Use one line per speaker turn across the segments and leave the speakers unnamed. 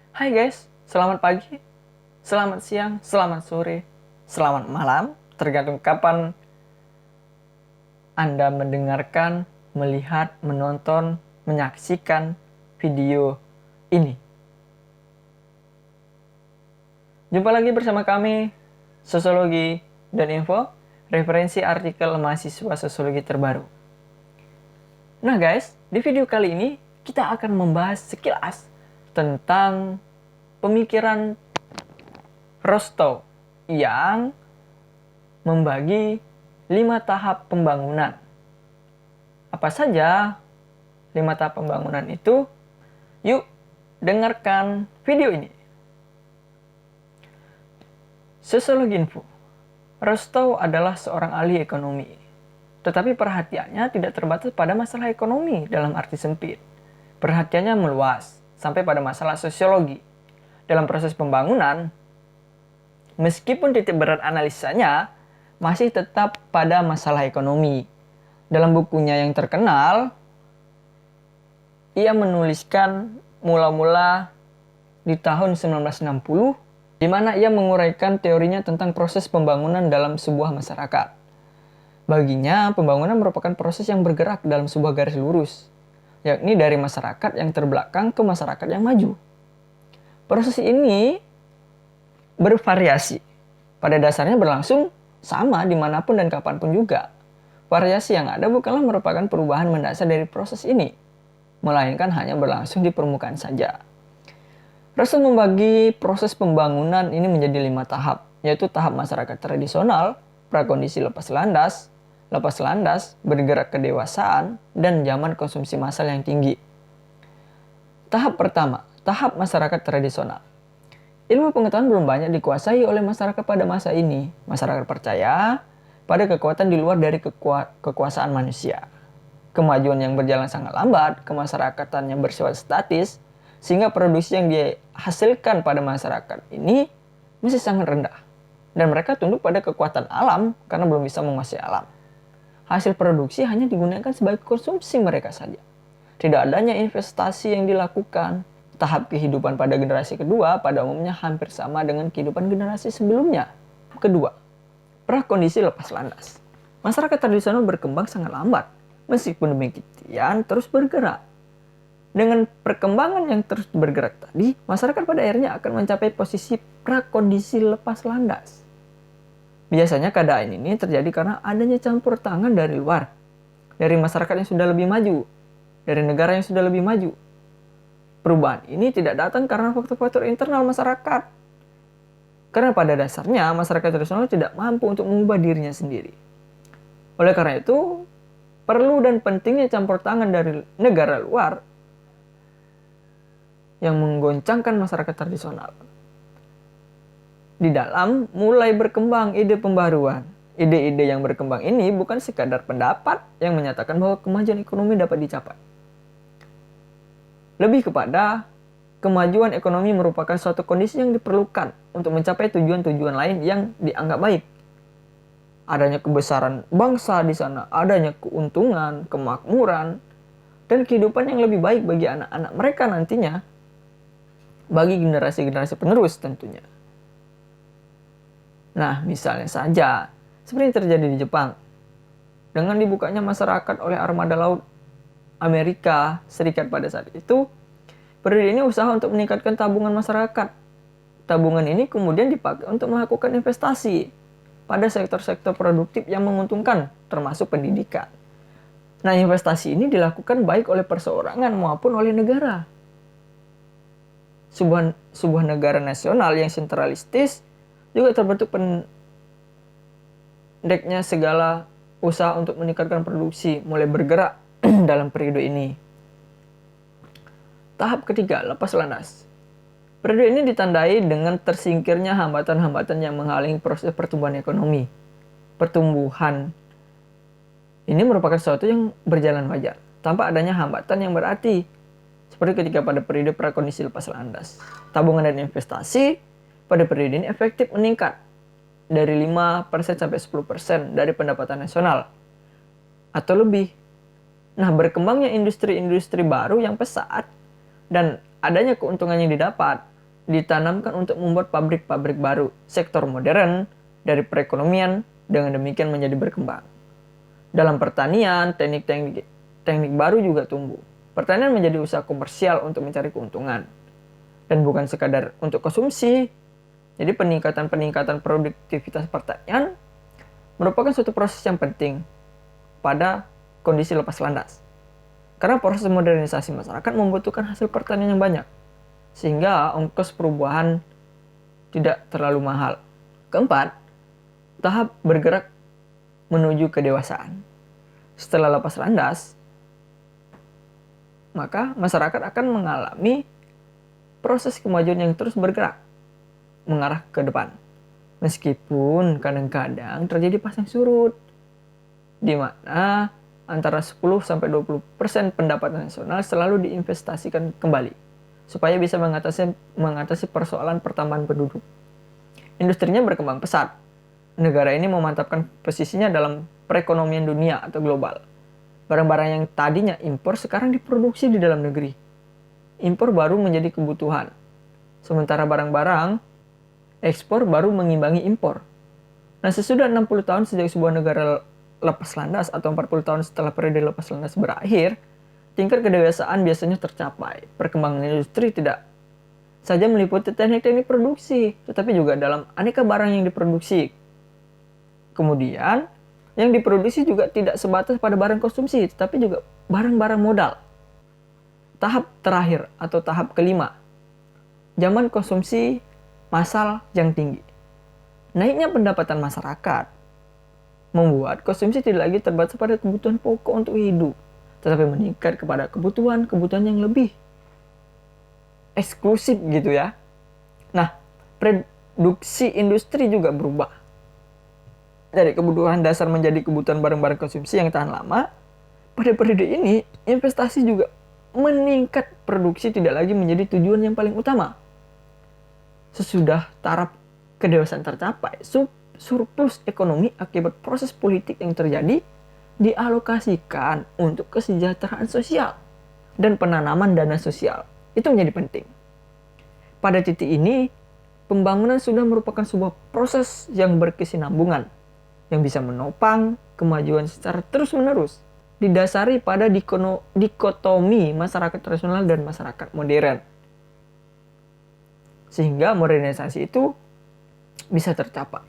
Hai guys, selamat pagi, selamat siang, selamat sore, selamat malam, tergantung kapan Anda mendengarkan, melihat, menonton, menyaksikan video ini. Jumpa lagi bersama kami, Sosiologi dan Info, referensi artikel mahasiswa sosiologi terbaru. Nah guys, di video kali ini kita akan membahas sekilas tentang pemikiran Rostow yang membagi 5 tahap pembangunan. Apa saja 5 tahap pembangunan itu? Yuk, dengarkan video ini. Sosiologi Info. Rostow adalah seorang ahli ekonomi. Tetapi perhatiannya tidak terbatas pada masalah ekonomi dalam arti sempit. Perhatiannya meluas, sampai pada masalah sosiologi. Dalam proses pembangunan, meskipun titik berat analisanya masih tetap pada masalah ekonomi. Dalam bukunya yang terkenal, ia menuliskan mula-mula di tahun 1960, di mana ia menguraikan teorinya tentang proses pembangunan dalam sebuah masyarakat. Baginya, pembangunan merupakan proses yang bergerak dalam sebuah garis lurus, yakni dari masyarakat yang terbelakang ke masyarakat yang maju. Proses ini bervariasi. Pada dasarnya berlangsung sama dimanapun dan kapanpun juga. Variasi yang ada bukanlah merupakan perubahan mendasar dari proses ini, melainkan hanya berlangsung di permukaan saja. Rostow membagi proses pembangunan ini menjadi 5 tahap, yaitu tahap masyarakat tradisional, prakondisi lepas landas, bergerak kedewasaan, dan zaman konsumsi massal yang tinggi. Tahap pertama, tahap masyarakat tradisional. Ilmu pengetahuan belum banyak dikuasai oleh masyarakat pada masa ini. Masyarakat percaya pada kekuatan di luar dari kekuasaan manusia. Kemajuan yang berjalan sangat lambat, kemasyarakatan yang bersifat statis, sehingga produksi yang dihasilkan pada masyarakat ini masih sangat rendah. Dan mereka tunduk pada kekuatan alam karena belum bisa menguasai alam. Hasil produksi hanya digunakan sebagai konsumsi mereka saja. Tidak adanya investasi yang dilakukan. Tahap kehidupan pada generasi kedua pada umumnya hampir sama dengan kehidupan generasi sebelumnya. Kedua, prakondisi lepas landas. Masyarakat tradisional berkembang sangat lambat. Meskipun demikian terus bergerak. Dengan perkembangan yang terus bergerak tadi, masyarakat pada akhirnya akan mencapai posisi prakondisi lepas landas. Biasanya keadaan ini terjadi karena adanya campur tangan dari luar, dari masyarakat yang sudah lebih maju, dari negara yang sudah lebih maju. Perubahan ini tidak datang karena faktor-faktor internal masyarakat. Karena pada dasarnya masyarakat tradisional tidak mampu untuk mengubah dirinya sendiri. Oleh karena itu, perlu dan pentingnya campur tangan dari negara luar yang menggoncangkan masyarakat tradisional. Di dalam mulai berkembang ide pembaruan. Ide-ide yang berkembang ini bukan sekadar pendapat yang menyatakan bahwa kemajuan ekonomi dapat dicapai. Lebih kepada kemajuan ekonomi merupakan suatu kondisi yang diperlukan untuk mencapai tujuan-tujuan lain yang dianggap baik. Adanya kebesaran bangsa di sana, adanya keuntungan, kemakmuran, dan kehidupan yang lebih baik bagi anak-anak mereka nantinya, bagi generasi-generasi penerus tentunya. Nah, misalnya saja, seperti yang terjadi di Jepang. Dengan dibukanya masyarakat oleh armada laut Amerika Serikat pada saat itu, periode ini usaha untuk meningkatkan tabungan masyarakat. Tabungan ini kemudian dipakai untuk melakukan investasi pada sektor-sektor produktif yang menguntungkan, termasuk pendidikan. Nah, investasi ini dilakukan baik oleh perseorangan maupun oleh negara. Sebuah negara nasional yang sentralistis juga terbentuk pendeknya segala usaha untuk meningkatkan produksi mulai bergerak dalam periode ini. Tahap ketiga, lepas landas. Periode ini ditandai dengan tersingkirnya hambatan-hambatan yang menghalangi proses pertumbuhan ekonomi. Pertumbuhan ini merupakan sesuatu yang berjalan wajar, tanpa adanya hambatan yang berarti. Seperti ketika pada periode prakondisi lepas landas. Tabungan dan investasi pada periode ini efektif meningkat dari 5% sampai 10% dari pendapatan nasional atau lebih. Nah, berkembangnya industri-industri baru yang pesat dan adanya keuntungan yang didapat ditanamkan untuk membuat pabrik-pabrik baru, sektor modern dari perekonomian dengan demikian menjadi berkembang. Dalam pertanian, teknik baru juga tumbuh. Pertanian menjadi usaha komersial untuk mencari keuntungan dan bukan sekadar untuk konsumsi. Jadi peningkatan produktivitas pertanian merupakan suatu proses yang penting pada kondisi lepas landas. Karena proses modernisasi masyarakat membutuhkan hasil pertanian yang banyak, sehingga ongkos perubahan tidak terlalu mahal. Keempat, tahap bergerak menuju kedewasaan. Setelah lepas landas, maka masyarakat akan mengalami proses kemajuan yang terus bergerak mengarah ke depan. Meskipun kadang-kadang terjadi pasang surut, di mana antara 10-20% pendapatan nasional selalu diinvestasikan kembali, supaya bisa mengatasi persoalan pertambahan penduduk. Industrinya berkembang pesat. Negara ini memantapkan posisinya dalam perekonomian dunia atau global. Barang-barang yang tadinya impor sekarang diproduksi di dalam negeri. Impor baru menjadi kebutuhan. Sementara barang-barang ekspor baru mengimbangi impor. Nah, sesudah 60 tahun sejak sebuah negara lepas landas atau 40 tahun setelah periode lepas landas berakhir, tingkat kedewasaan biasanya tercapai. Perkembangan industri tidak saja meliputi teknik-teknik produksi, tetapi juga dalam aneka barang yang diproduksi. Kemudian, yang diproduksi juga tidak sebatas pada barang konsumsi, tetapi juga barang-barang modal. Tahap terakhir atau tahap kelima, zaman konsumsi massal yang tinggi. Naiknya pendapatan masyarakat membuat konsumsi tidak lagi terbatas pada kebutuhan pokok untuk hidup, tetapi meningkat kepada kebutuhan yang lebih eksklusif gitu ya. Nah, produksi industri juga berubah. Dari kebutuhan dasar menjadi kebutuhan barang-barang konsumsi yang tahan lama. Pada periode ini, investasi juga meningkat, produksi tidak lagi menjadi tujuan yang paling utama. Sesudah taraf kedewasaan tercapai, surplus ekonomi akibat proses politik yang terjadi dialokasikan untuk kesejahteraan sosial dan penanaman dana sosial. Itu menjadi penting. Pada titik ini, pembangunan sudah merupakan sebuah proses yang berkesinambungan yang bisa menopang kemajuan secara terus-menerus, didasari pada dikotomi masyarakat tradisional dan masyarakat modern. Sehingga modernisasi itu bisa tercapai.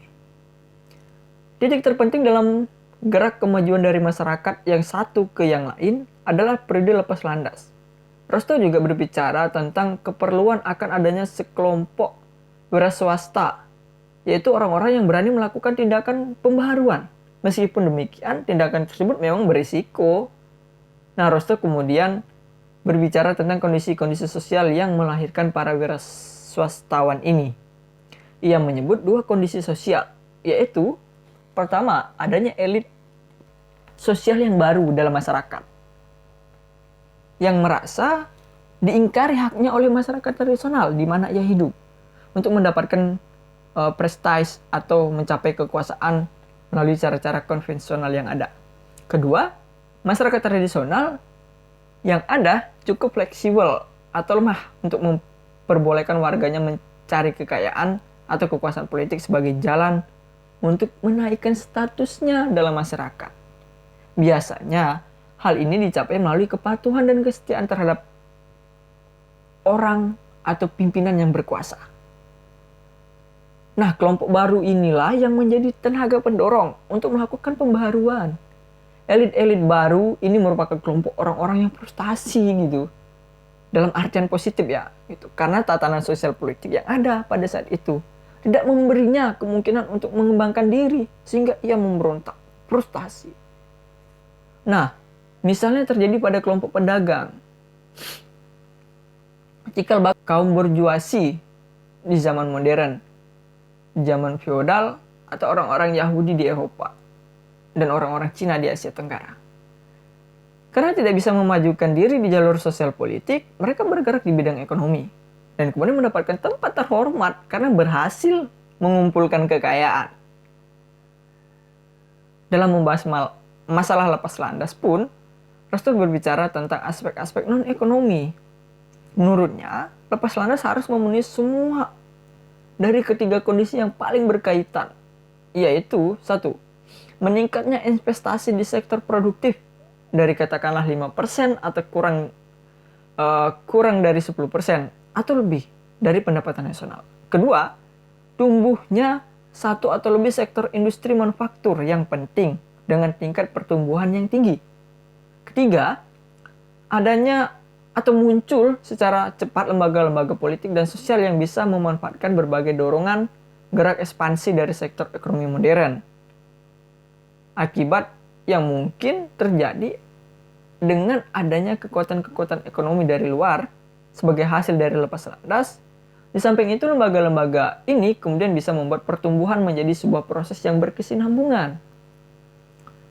Titik terpenting dalam gerak kemajuan dari masyarakat yang satu ke yang lain adalah periode lepas landas. Rostow juga berbicara tentang keperluan akan adanya sekelompok wira swasta, yaitu orang-orang yang berani melakukan tindakan pembaharuan. Meskipun demikian, tindakan tersebut memang berisiko. Nah, Rostow kemudian berbicara tentang kondisi-kondisi sosial yang melahirkan para wira swastawan ini. Ia menyebut dua kondisi sosial, yaitu pertama, adanya elit sosial yang baru dalam masyarakat yang merasa diingkari haknya oleh masyarakat tradisional di mana ia hidup untuk mendapatkan prestige atau mencapai kekuasaan melalui cara-cara konvensional yang ada. Kedua, masyarakat tradisional yang ada cukup fleksibel atau lemah untuk memperbolehkan warganya mencari kekayaan atau kekuasaan politik sebagai jalan untuk menaikkan statusnya dalam masyarakat. Biasanya, hal ini dicapai melalui kepatuhan dan kesetiaan terhadap orang atau pimpinan yang berkuasa. Nah, kelompok baru inilah yang menjadi tenaga pendorong untuk melakukan pembaharuan. Elit-elit baru ini merupakan kelompok orang-orang yang frustasi gitu. Dalam artian positif ya, gitu. Karena tatanan sosial politik yang ada pada saat itu tidak memberinya kemungkinan untuk mengembangkan diri, sehingga ia memberontak, frustasi. Nah, misalnya terjadi pada kelompok pedagang. Cikal bakal kaum borjuasi di zaman modern, zaman feodal, atau orang-orang Yahudi di Eropa, dan orang-orang Cina di Asia Tenggara. Karena tidak bisa memajukan diri di jalur sosial politik, mereka bergerak di bidang ekonomi, dan kemudian mendapatkan tempat terhormat karena berhasil mengumpulkan kekayaan. Dalam membahas masalah lepas landas pun, Rostow berbicara tentang aspek-aspek non-ekonomi. Menurutnya, lepas landas harus memenuhi semua dari ketiga kondisi yang paling berkaitan, yaitu satu, meningkatnya investasi di sektor produktif dari katakanlah 5% atau kurang dari 10% atau lebih dari pendapatan nasional. Kedua, tumbuhnya satu atau lebih sektor industri manufaktur yang penting dengan tingkat pertumbuhan yang tinggi. Ketiga, adanya atau muncul secara cepat lembaga-lembaga politik dan sosial yang bisa memanfaatkan berbagai dorongan gerak ekspansi dari sektor ekonomi modern. Akibat yang mungkin terjadi dengan adanya kekuatan-kekuatan ekonomi dari luar sebagai hasil dari lepas landas. Di samping itu, lembaga-lembaga ini kemudian bisa membuat pertumbuhan menjadi sebuah proses yang berkesinambungan.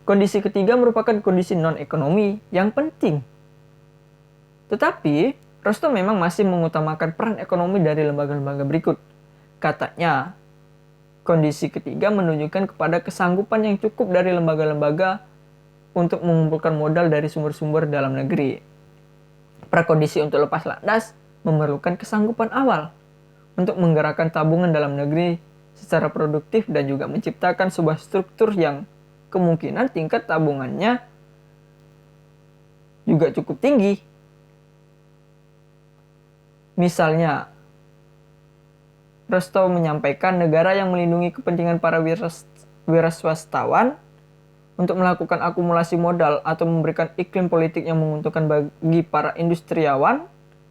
Kondisi ketiga merupakan kondisi non-ekonomi yang penting. Tetapi, Rostow memang masih mengutamakan peran ekonomi dari lembaga-lembaga berikut. Katanya, kondisi ketiga menunjukkan kepada kesanggupan yang cukup dari lembaga-lembaga untuk mengumpulkan modal dari sumber-sumber dalam negeri. Prakondisi untuk lepas landas memerlukan kesanggupan awal untuk menggerakkan tabungan dalam negeri secara produktif dan juga menciptakan sebuah struktur yang kemungkinan tingkat tabungannya juga cukup tinggi. Misalnya, Rostow menyampaikan negara yang melindungi kepentingan para wiraswastawan untuk melakukan akumulasi modal atau memberikan iklim politik yang menguntungkan bagi para industriawan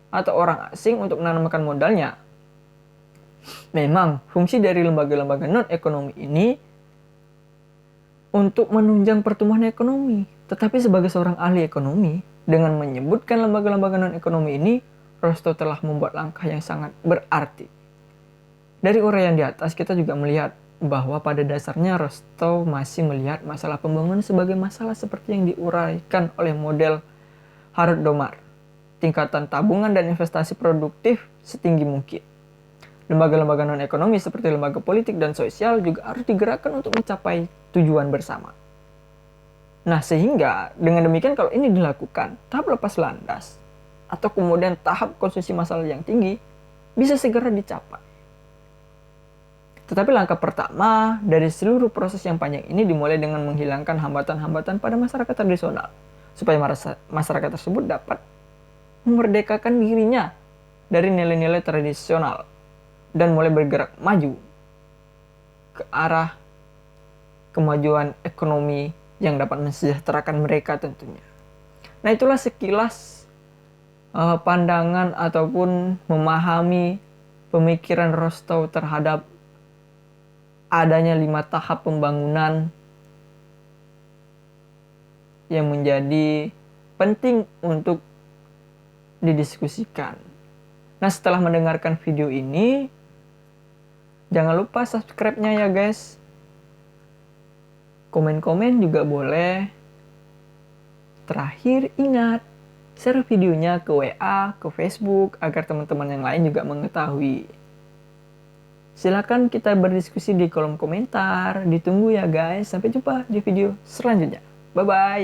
atau orang asing untuk menanamkan modalnya. Memang, fungsi dari lembaga-lembaga non-ekonomi ini untuk menunjang pertumbuhan ekonomi. Tetapi sebagai seorang ahli ekonomi, dengan menyebutkan lembaga-lembaga non-ekonomi ini, Rostow telah membuat langkah yang sangat berarti. Dari uraian di atas, kita juga melihat bahwa pada dasarnya Rostow masih melihat masalah pembangunan sebagai masalah seperti yang diuraikan oleh model Harold Domar. Tingkatan tabungan dan investasi produktif setinggi mungkin. Lembaga-lembaga non-ekonomi seperti lembaga politik dan sosial juga harus digerakkan untuk mencapai tujuan bersama. Nah, sehingga dengan demikian kalau ini dilakukan, tahap lepas landas atau kemudian tahap konsumsi massal yang tinggi bisa segera dicapai. Tetapi langkah pertama dari seluruh proses yang panjang ini dimulai dengan menghilangkan hambatan-hambatan pada masyarakat tradisional, supaya masyarakat tersebut dapat memerdekakan dirinya dari nilai-nilai tradisional dan mulai bergerak maju ke arah kemajuan ekonomi yang dapat mensejahterakan mereka tentunya. Nah, itulah sekilas pandangan ataupun memahami pemikiran Rostow terhadap adanya 5 tahap pembangunan yang menjadi penting untuk didiskusikan. Nah, setelah mendengarkan video ini, jangan lupa subscribe-nya ya guys. Komen-komen juga boleh. Terakhir, ingat, share videonya ke WA, ke Facebook, agar teman-teman yang lain juga mengetahui. Silakan kita berdiskusi di kolom komentar. Ditunggu ya guys. Sampai jumpa di video selanjutnya. Bye-bye.